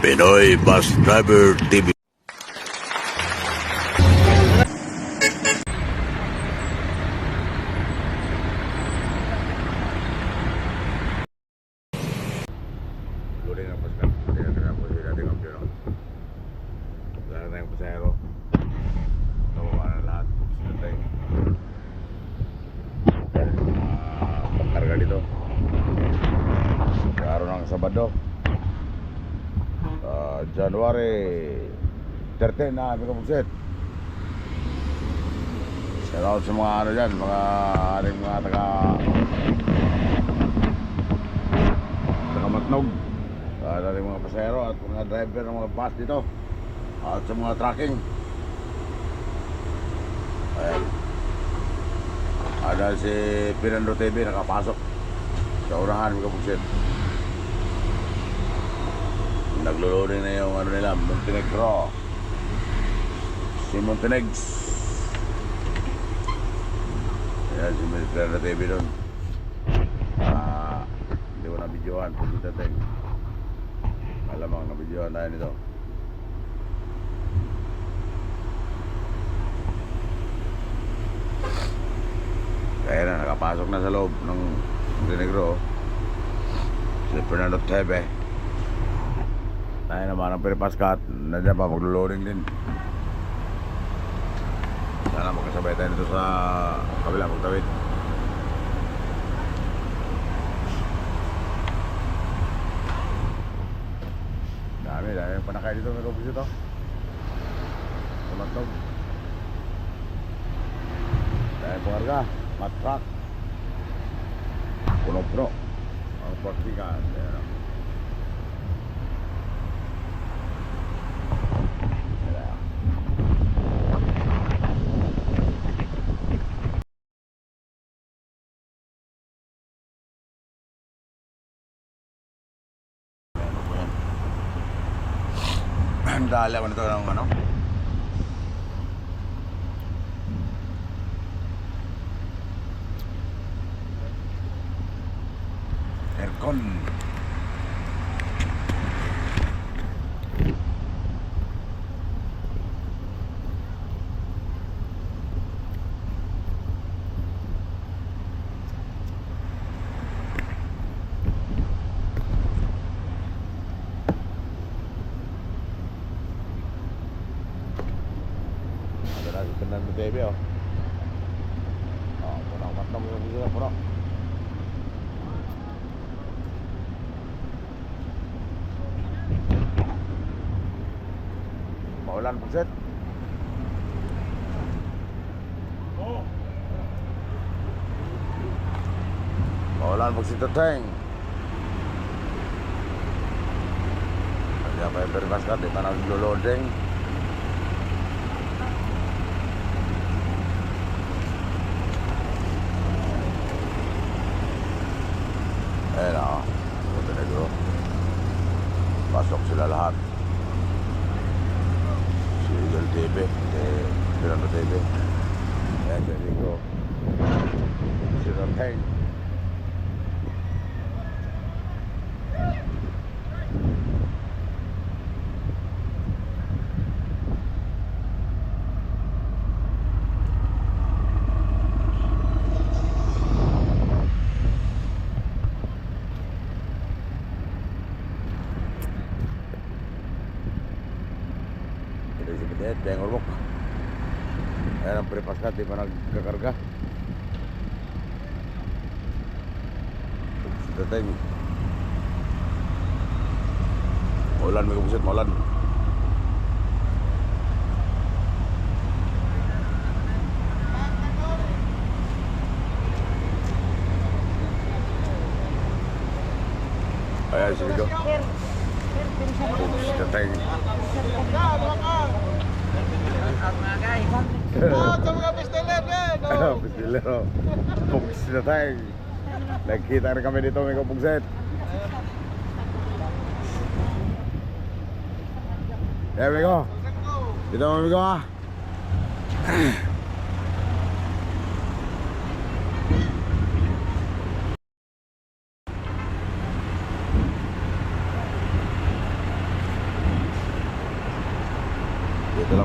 Pinoy Bus Driver TV. Loading ang paskat. Tingnan na po sila natin ang pino. Lahat na yung pasahero. Tawa na lahat. Sila tayo. Pagkarga dito. Araw ng Sabado. January 13 na mga kapugsit. Shout out sa mga ano dyan, mga ating mga taga Matnog, ating mga pasahero at mga driver ng mga bus dito at sa mga trucking. Ayan, ada si Fernando TV nakapasok sa unahan mga kapugsit. Naglo-loading na yung ano nila, Montenegro. Si Montenegs. Ayan si Fernando TV doon. Hindi ko na-videohan. Pagkita tayo. Malamang na-videohan tayo nito. Kaya na, nakapasok na sa loob ng Montenegro. Si Fernando TV. Tayo naman ang Peripaskat. Nandiyan pa, maglo-loading din. Sana magkasabay tayo nito sa kabila magtawid. Dami yung panakay dito. May kapos ito. Tumatog. Dahil pangarga. Mat truck. Puno-puno. Ang partikan. Ayan. Dali ako nito ng ano aircon. Fernando TV oh. Punang matang yung sila puno. Maulan pagset. Maulan pagsit teng. Ada apa yang berbaskat di tanah loading. Ayan o, Montenegro. Pasok sila lahat. Si Eagle TV, Fernando TV. Ayan, Montenegro. Si Roteng. Yang uruk. Ayan ang Peripaskat, di pa nagkakarga. Sa time. Maulan, may kapusit, maulan. Ayan, sinigo. Sa time. Sa mga pisteler yan! Pisteler o. Pugs na tayo. Nagkita rin kami dito, may kapugset. Eh, amigo. Dito mo, amigo ha.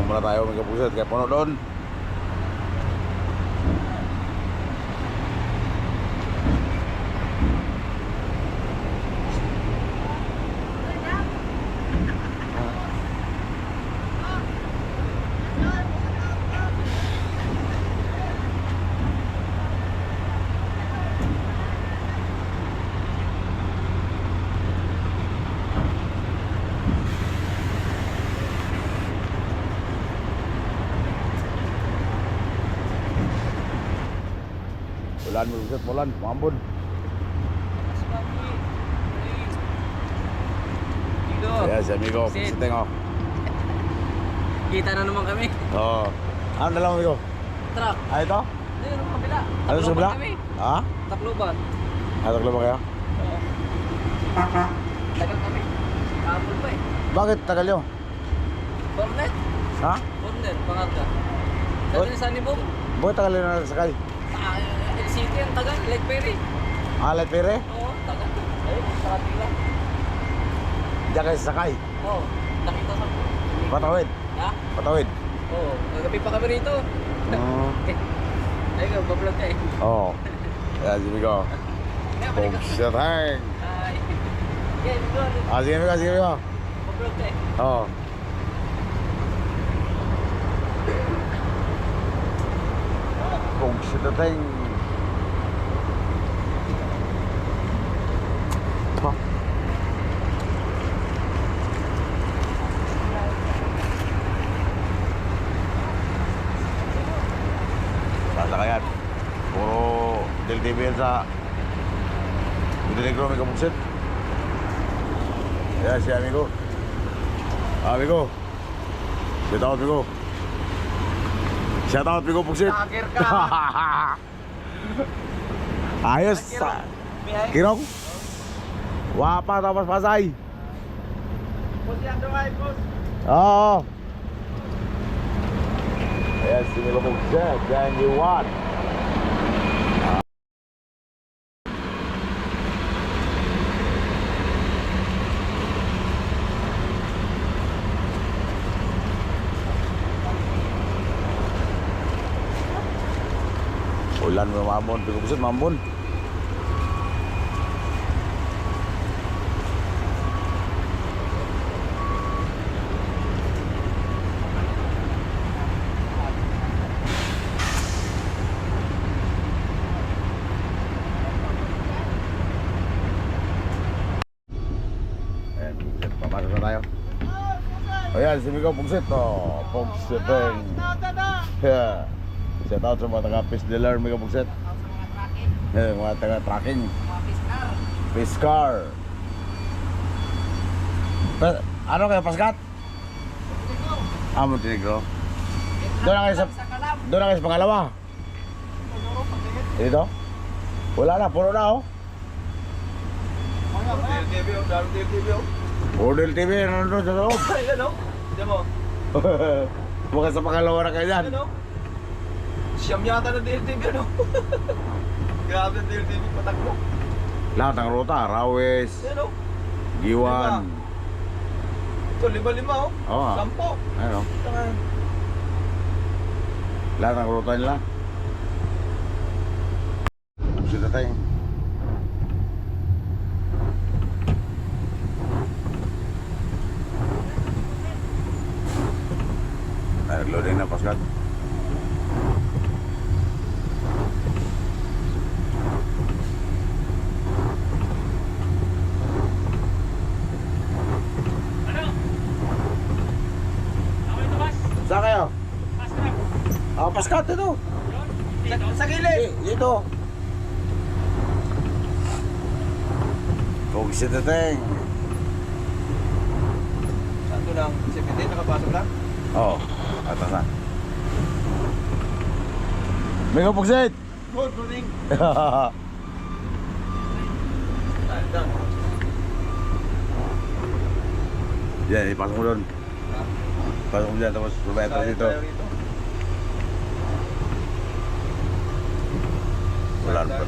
lang muna tayo mga kapuset. Kaya puno doon. Ulan mga kapuset, ulan, pangambon. Dito. Kaya si amigo, puseteng oh. Kita na naman kami. Oo. Ano na lang amigo? Truck. Ah, ito? Ayun ang kabila. Ano sa kabila? Kami. Ha? Takloban. Hatag lang ba kayo? Oo. Tagal kami. Kapul pa eh. Bakit tagal nyo? Cornet. Ha? Cornet. Pangarga. What? Sabi ni Sunny Boom. Bakit tagal nyo na sakay? LCT ang tagal. Lake Perry. Alat pere? Oo. Tagal. Ayun. Sa kapila. Diyan kayo sakay. Oo. Nakita sa Patawid. Ha? Patawid. Oo. Kagabi pa kami rito. Oo. Ayun. Bablog ka eh. Oo. Kaya si amigo. Kaya balik ka. Puseteng. Ay. Yeah, go. Ah, sige amigo, sige amigo. Bablog ka eh. Oo. Puseteng. Basta kaya puro del TV yan sa Montenegro may kapugsit. Kaya si amigo. Amigo. Shout out amigo. Shout out amigo pugsit. Lager ka. Ayos. Kirong. Wapa tapos Pasay. Boss yan daw ay, boss. Oo. Ayan si amigo pugsit. Yan you want. Ulan mo mamon, pagkukusit mamon. Ayan, pugsit, papasok na tayo. Ayan, si Migo pugsit, oh, pugsiting. Yeah. Shout out sa mga taga-fish dealer, mga pugsit. Mga taga-tracking. Fiskar. Ano kayo, Paskat? Ah, Montenegro. Doon na kayo sa pangalawa. Dito? Wala na, puro na oh. DLTV, oh. Darong DLTV, oh. Puro DLTV, nandun sa loob. Ayan, oh. Diyan mo. Mukha sa pangalawa na kayo dyan. Ayan, oh. Siyam yata ng DLTV, ano? Grabe ang DLTV, patakbo. Lahat ng ruta, Rawes, Ayan, oh. Giwan. Ito, 5-5, oh. Oo. 10. Ano? Ayan. Lahat ng ruta nila. Sila tayo. Nag-loading na, Paskat. Saan kayo? Ah, Paskat ito. Sa gilid. Dito. Pugsit na teng. Saan lang? 17, nakapasok lang? Oo, atas na. Mega pugsit! Good morning. Yan, ipasok mo doon. Pasok mo dyan, tapos lumayat tayo dito. Ulan pa.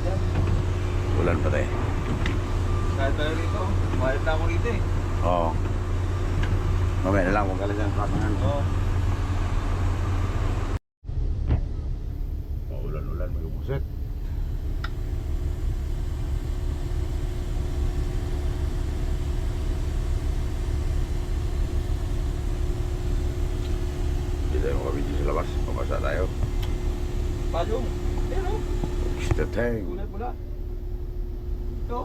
Ulan pa tayo. Kahit tayo rito, mahal na ako rito eh. Oo. Mamaya na lang, huwag ka lang dyan, patangan. Oo. Buksit. Hindi tayo makabidyo sa labas. Pumasa tayo. Payong. Pero, Buksit tayo. kulay pula. Ito.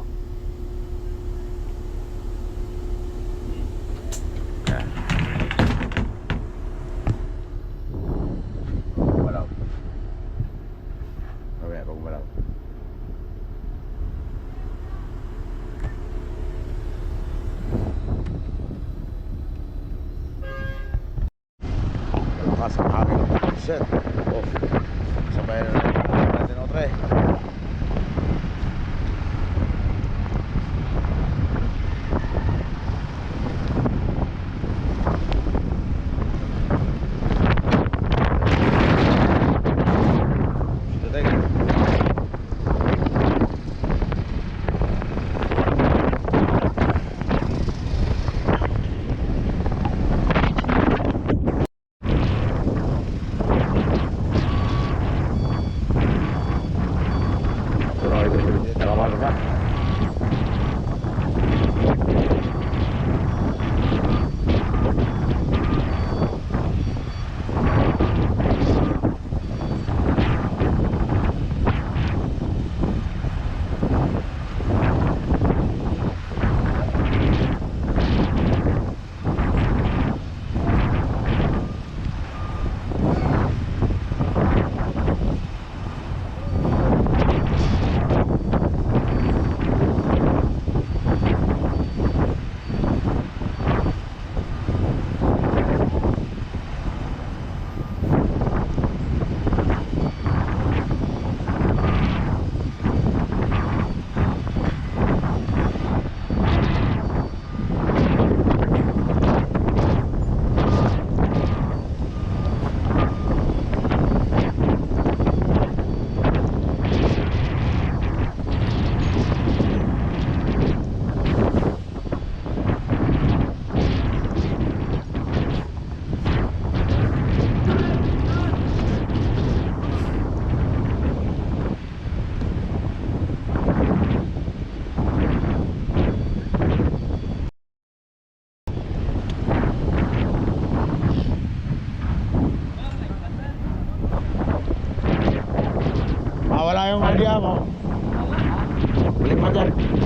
Yan. Gumalaw. Mamaya pag gumalaw. Malakas ang hangin ng buksit. Oh, sabayan na natin o tre. Wala yung idea mo. Balik mo dyan.